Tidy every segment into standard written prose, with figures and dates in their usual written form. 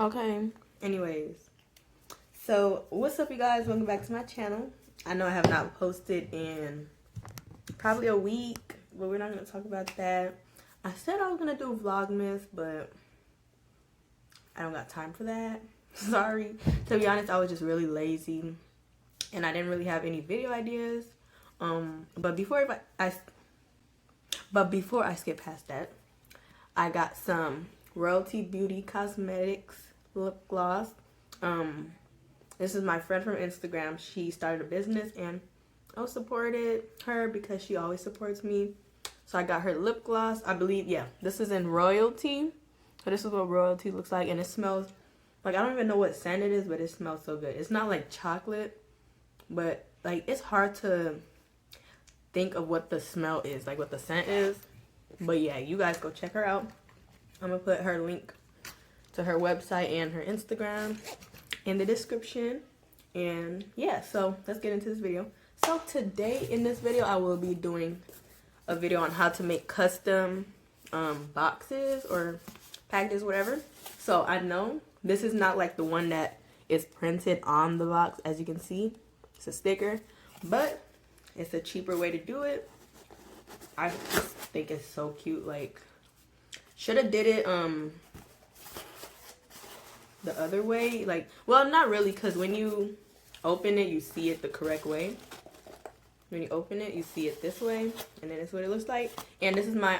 Okay. Anyways, so what's up, you guys? Welcome back to my channel. I know I have not posted in probably a week, but we're not going to talk about that. I said I was going to do Vlogmas, but I don't got time for that. Sorry. To be honest, I was just really lazy, and I didn't really have any video ideas. But before I skip past that, I got some Royalty Beauty Cosmetics lip gloss. This is my friend from Instagram. She started a business, and I supported her because she always supports me. So I got her lip gloss. I believe, yeah, this is in Royalty. So this is what Royalty looks like, and it smells like, I don't even know what scent it is, but it smells so good. It's not like chocolate, but like it's hard to think of what the smell is, like what the scent is. But yeah, you guys go check her out. I'm gonna put her link to her website and her Instagram in the description. And yeah, so let's get into this video. So today in this video, I will be doing a video on how to make custom boxes or packages, whatever. So I know this is not like the one that is printed on the box. As you can see, it's a sticker, but it's a cheaper way to do it. I just think it's so cute. Like, should have did it the other way. Like, well, not really, because when you open it, you see it the correct way. When you open it, you see it this way, and then it's what it looks like. And this is my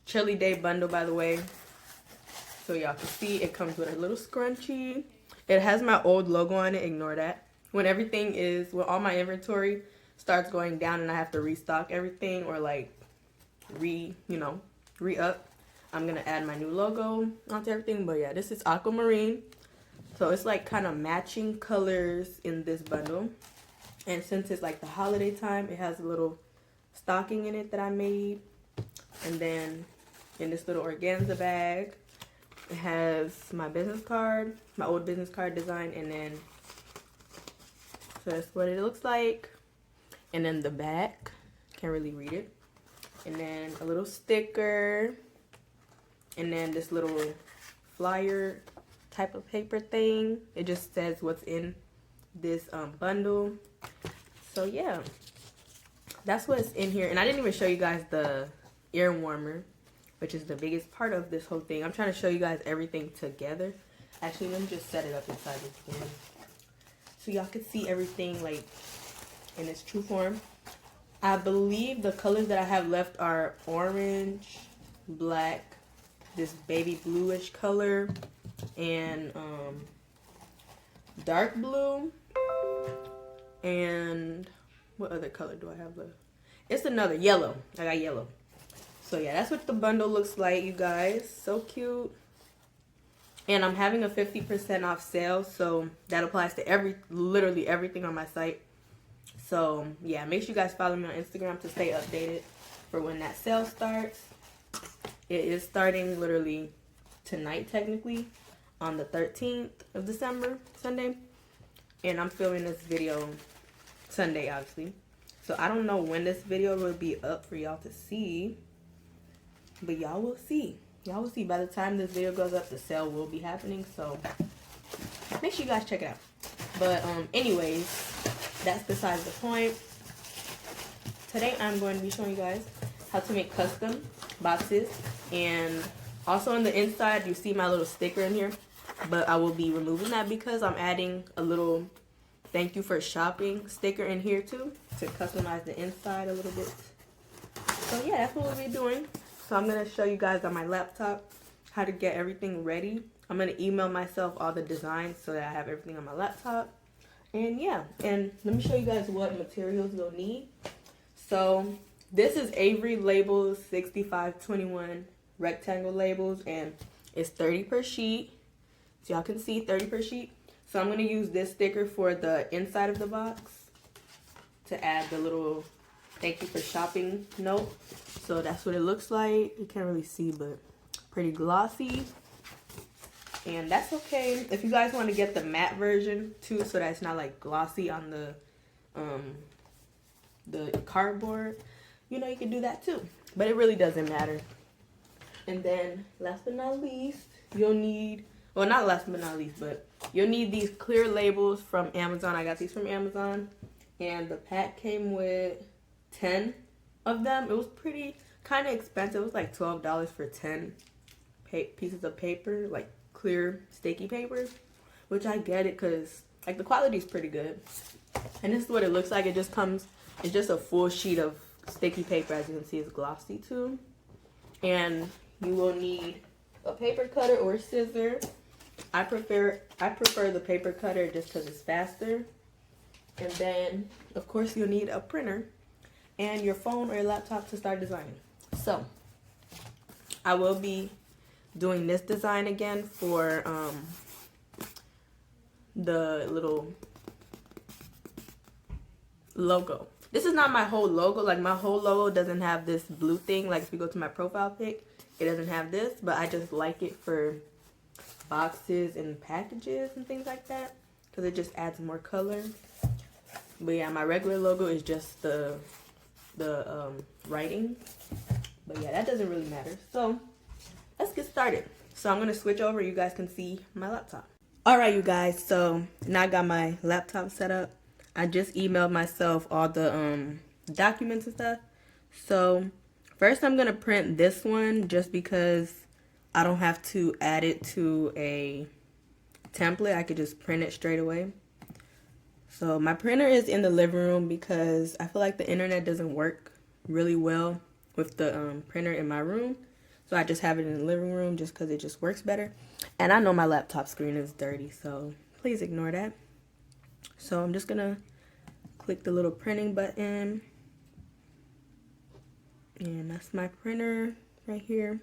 Chili Day bundle, by the way. So y'all can see it comes with a little scrunchie. It has my old logo on it. Ignore that. When all my inventory starts going down and I have to restock everything or like re-up, I'm gonna add my new logo onto everything. But yeah, this is aquamarine, so it's like kind of matching colors in this bundle. And since it's like the holiday time, it has a little stocking in it that I made. And then in this little organza bag, it has my business card, my old business card design, and then so that's what it looks like. And then the back, can't really read it. And then a little sticker. And then this little flyer type of paper thing. It just says what's in this bundle. So yeah, that's what's in here. And I didn't even show you guys the ear warmer, which is the biggest part of this whole thing. I'm trying to show you guys everything together. Actually, let me just set it up inside this bin, so y'all can see everything like in its true form. I believe the colors that I have left are orange, black, this baby bluish color, and dark blue. And what other color do I have left? It's another yellow. I got yellow. So yeah, that's what the bundle looks like, you guys. So cute. And I'm having a 50% off sale, so that applies to literally everything on my site. So yeah, make sure you guys follow me on Instagram to stay updated for when that sale starts. It is starting literally tonight, technically, on the 13th of December, Sunday. And I'm filming this video Sunday, obviously. So I don't know when this video will be up for y'all to see, but y'all will see. Y'all will see. By the time this video goes up, the sale will be happening. So make sure you guys check it out. But anyways, that's besides the point. Today I'm going to be showing you guys how to make custom boxes. And also on the inside, you see my little sticker in here. But I will be removing that because I'm adding a little thank you for shopping sticker in here too, to customize the inside a little bit. So yeah, that's what we'll be doing. So I'm going to show you guys on my laptop how to get everything ready. I'm going to email myself all the designs so that I have everything on my laptop. And yeah, and let me show you guys what materials you'll need. So this is Avery Labels 6521 rectangle labels, and it's 30 per sheet. So y'all can see 30 per sheet. So I'm going to use this sticker for the inside of the box to add the little thank you for shopping note. So that's what it looks like. You can't really see, but pretty glossy. And that's okay. If you guys want to get the matte version too, so that it's not like glossy on the cardboard, you know, you can do that too. But it really doesn't matter. And then last but not least, you'll need Well, not last but not least, but you'll need these clear labels from Amazon. I got these from Amazon, and the pack came with 10 of them. It was pretty kind of expensive. It was like $12 for 10 pieces of paper, like clear sticky paper, which I get it because like the quality is pretty good. And this is what it looks like. It just comes, it's just a full sheet of sticky paper. As you can see, it's glossy too. And you will need a paper cutter or scissor. I prefer the paper cutter just because it's faster. And then, of course, you'll need a printer and your phone or your laptop to start designing. So, I will be doing this design again for the little logo. This is not my whole logo. Like, my whole logo doesn't have this blue thing. Like, if you go to my profile pic, it doesn't have this. But I just like it for boxes and packages and things like that, because it just adds more color. But yeah, my regular logo is just the writing. But yeah, that doesn't really matter. So let's get started. So I'm gonna switch over. You guys can see my laptop. All right, you guys. So now I got my laptop set up. I just emailed myself all the documents and stuff. So first I'm gonna print this one just because I don't have to add it to a template. I could just print it straight away. So my printer is in the living room because I feel like the internet doesn't work really well with the printer in my room. So I just have it in the living room just because it just works better. And I know my laptop screen is dirty, so please ignore that. So I'm just gonna click the little printing button. And that's my printer right here.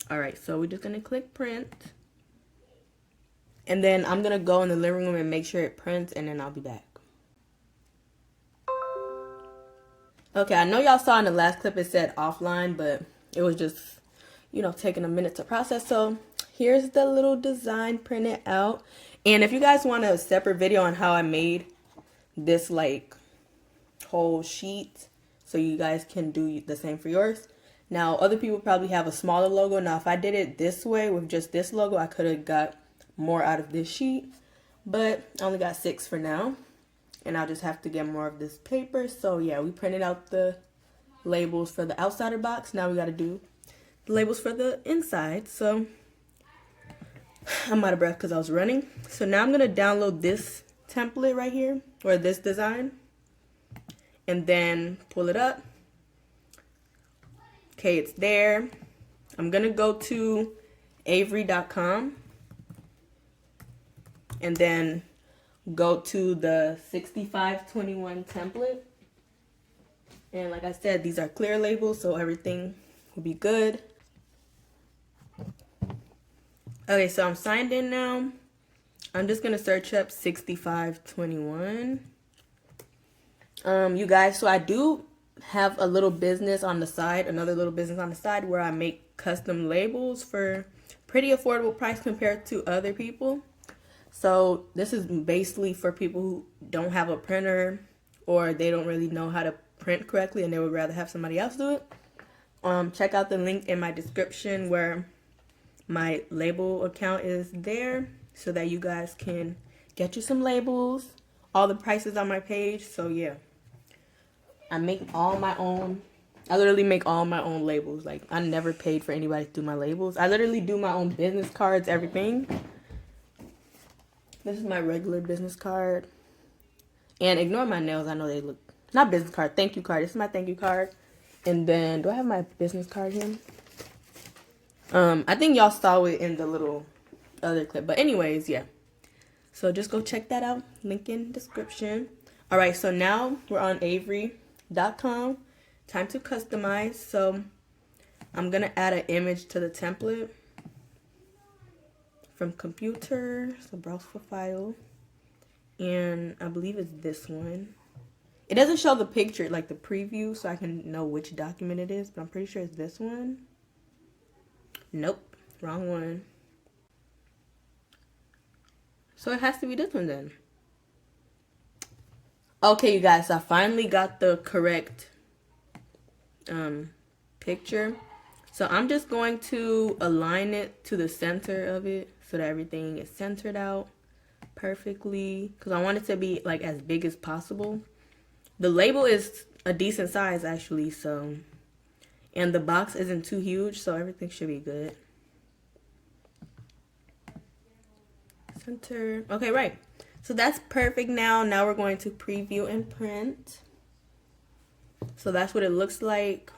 Alright, so we're just gonna click print. And then I'm gonna go in the living room and make sure it prints, and then I'll be back. Okay, I know y'all saw in the last clip it said offline, but it was just, you know, taking a minute to process. So here's the little design printed out. And if you guys want a separate video on how I made this like whole sheet, so you guys can do the same for yours. Now, other people probably have a smaller logo. Now, if I did it this way with just this logo, I could have got more out of this sheet. But I only got 6 for now. And I'll just have to get more of this paper. So, yeah, we printed out the labels for the outsider box. Now we got to do the labels for the inside. So, I'm out of breath because I was running. So, now I'm going to download this template right here, or this design. And then pull it up. Okay, it's there. I'm going to go to avery.com and then go to the 6521 template. And like I said, these are clear labels, so everything will be good. Okay, so I'm signed in now. I'm just going to search up 6521. You guys, so I do have a little business on the side, another little business on the side where I make custom labels for pretty affordable price compared to other people. So this is basically for people who don't have a printer or they don't really know how to print correctly and they would rather have somebody else do it. Check out the link in my description where my label account is there so that you guys can get you some labels. All the prices on my page. So yeah. I make all my own. I literally make all my own labels. Like, I never paid for anybody to do my labels. I literally do my own business cards, everything. This is my regular business card. And ignore my nails. I know they look... Not business card. Thank you card. This is my thank you card. And then... Do I have my business card here? I think y'all saw it in the little other clip. But anyways, yeah. So just go check that out. Link in description. Alright, so now we're on Avery.com. Time to customize. So I'm gonna add an image to the template from computer. So browse for file, and I believe it's this one. It doesn't show the picture, like the preview, so I can know which document it is, but I'm pretty sure it's this one. Nope, wrong one. So it has to be this one then. Okay, you guys, so I finally got the correct picture. So I'm just going to align it to the center of it so that everything is centered out perfectly, because I want it to be like as big as possible. The label is a decent size actually, so, and the box isn't too huge, so everything should be good. Center. Okay, right. So that's perfect now. Now we're going to preview and print. So that's what it looks like.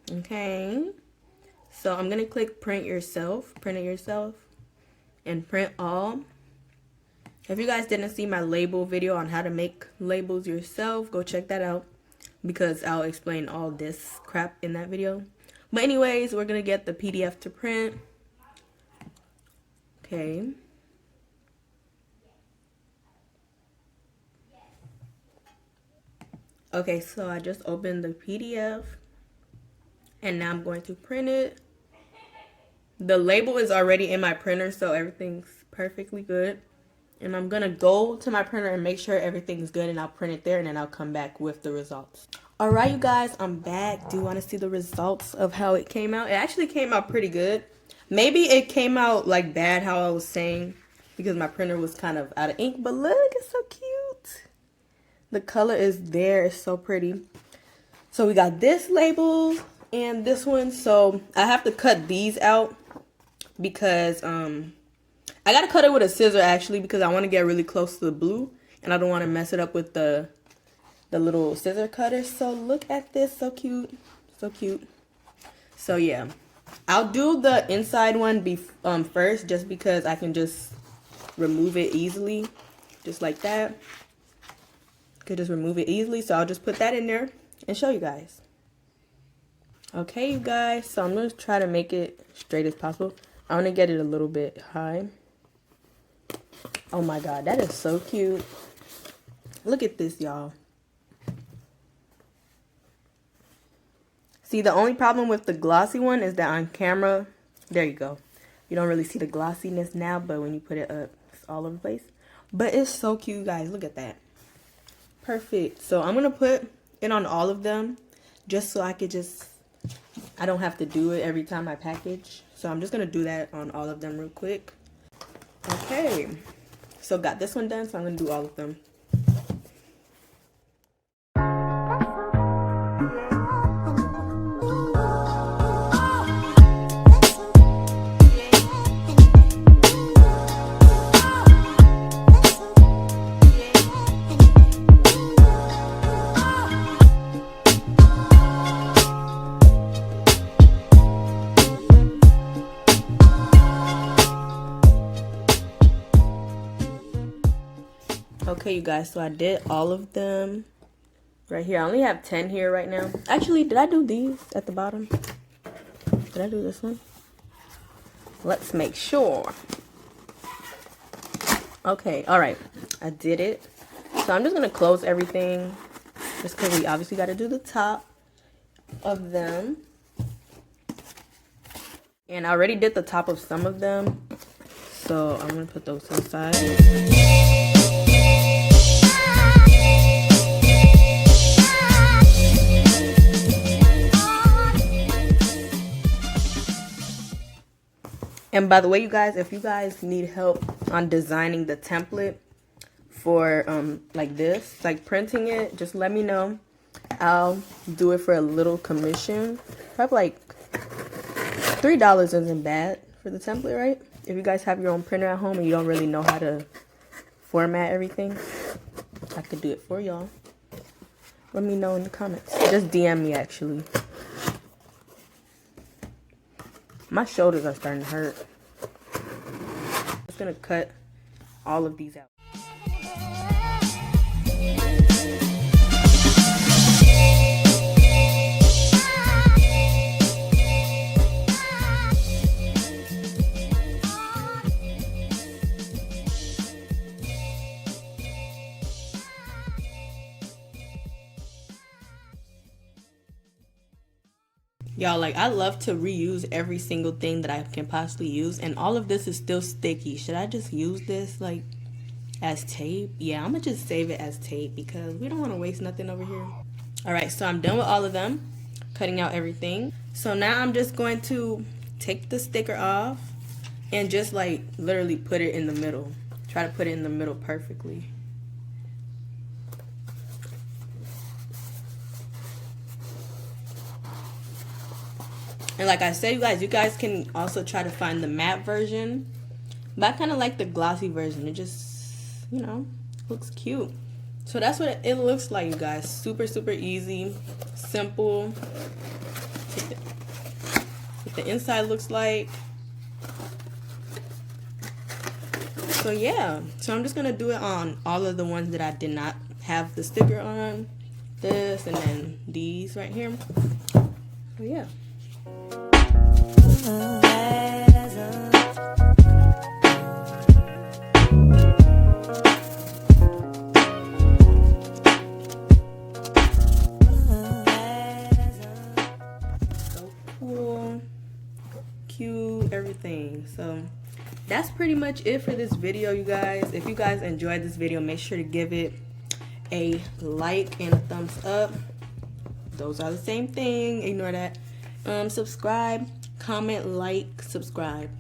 Okay. So I'm going to click print yourself, print it yourself, and print all. If you guys didn't see my label video on how to make labels yourself, go check that out, because I'll explain all this crap in that video. But anyways, we're going to get the PDF to print. Okay. Okay, so I just opened the PDF and now I'm going to print it. The label is already in my printer, so everything's perfectly good. And I'm gonna go to my printer and make sure everything's good, and I'll print it there, and then I'll come back with the results. Alright, you guys, I'm back. Do you want to see the results of how it came out? It actually came out pretty good. Maybe it came out like bad, how I was saying, because my printer was kind of out of ink, but look, it's so cute. The color is there, it's so pretty. So we got this label and this one. So I have to cut these out because I gotta cut it with a scissor actually, because I want to get really close to the blue and I don't want to mess it up with the little scissor cutter. So look at this, so cute, so cute. So yeah, I'll do the inside one first, just because I can just remove it easily, just like that. Could just remove it easily, so I'll just put that in there and show you guys. Okay, you guys, so I'm gonna try to make it straight as possible. I want to get it a little bit high. Oh my god, that is so cute. Look at this, y'all. See, the only problem with the glossy one is that on camera, there you go, you don't really see the glossiness now, but when you put it up, it's all over the place. But it's so cute, guys. Look at that. Perfect. So I'm gonna put it on all of them, just so I don't have to do it every time I package. So I'm just gonna do that on all of them real quick. Okay, so got this one done, so I'm gonna do all of them. Okay, you guys, so I did all of them right here. I only have 10 here right now. Actually, did I do these at the bottom? Did I do this one? Let's make sure. Okay, all right, I did it. So I'm just gonna close everything, just because we obviously got to do the top of them. And I already did the top of some of them, so I'm gonna put those to the side. And by the way, you guys, if you guys need help on designing the template for like this, like printing it, just let me know. I'll do it for a little commission. Probably like $3 isn't bad for the template, right? If you guys have your own printer at home and you don't really know how to format everything, I could do it for y'all. Let me know in the comments. Just DM me, actually. My shoulders are starting to hurt. I'm just gonna cut all of these out. Y'all, like, I love to reuse every single thing that I can possibly use, and all of this is still sticky. Should I just use this like as tape? Yeah, I'm gonna just save it as tape because we don't want to waste nothing over here. All right, so I'm done with all of them. cutting out everything. So now I'm just going to take the sticker off and just like literally put it in the middle. Try to put it in the middle perfectly. And like I said, you guys can also try to find the matte version. But I kind of like the glossy version. It just, you know, looks cute. So that's what it looks like, you guys. Super, super easy, simple. What the inside looks like. So yeah, so I'm just gonna do it on all of the ones that I did not have the sticker on. This and then these right here. So yeah. So cool, cute, everything. So that's pretty much it for this video, you guys. If you guys enjoyed this video, make sure to give it a like and a thumbs up. Those are the same thing, ignore that. Subscribe, comment, like, subscribe.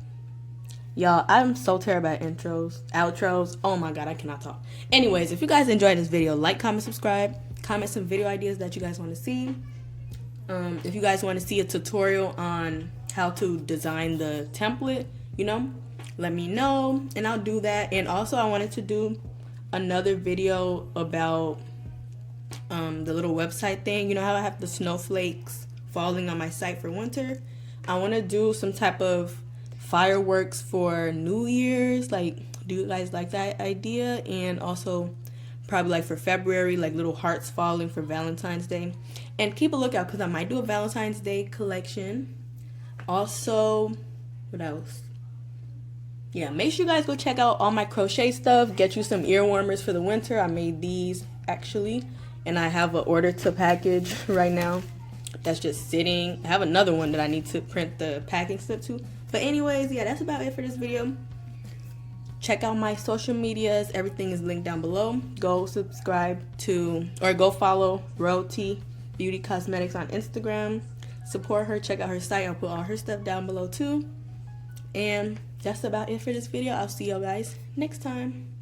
Y'all, I'm so terrible at intros, outros. Oh my god, I cannot talk. Anyways, if you guys enjoyed this video, like, comment, subscribe. Comment some video ideas that you guys want to see. If you guys want to see a tutorial on how to design the template, you know, let me know and I'll do that. And also I wanted to do another video about the little website thing. You know how I have the snowflakes falling on my site for winter? I want to do some type of fireworks for New Year's. Like, do you guys like that idea? And also probably like for February, like little hearts falling for Valentine's Day. And keep a lookout because I might do a Valentine's Day collection. Also, what else? Yeah, make sure you guys go check out all my crochet stuff. Get you some ear warmers for the winter. I made these actually, and I have an order to package right now that's just sitting. I have another one that I need to print the packing slip to. But anyways, yeah, that's about it for this video. Check out my social medias. Everything is linked down below. Go subscribe to, or go follow Royalty Beauty Cosmetics on Instagram. Support her. Check out her site. I'll put all her stuff down below too. And that's about it for this video. I'll see y'all guys next time.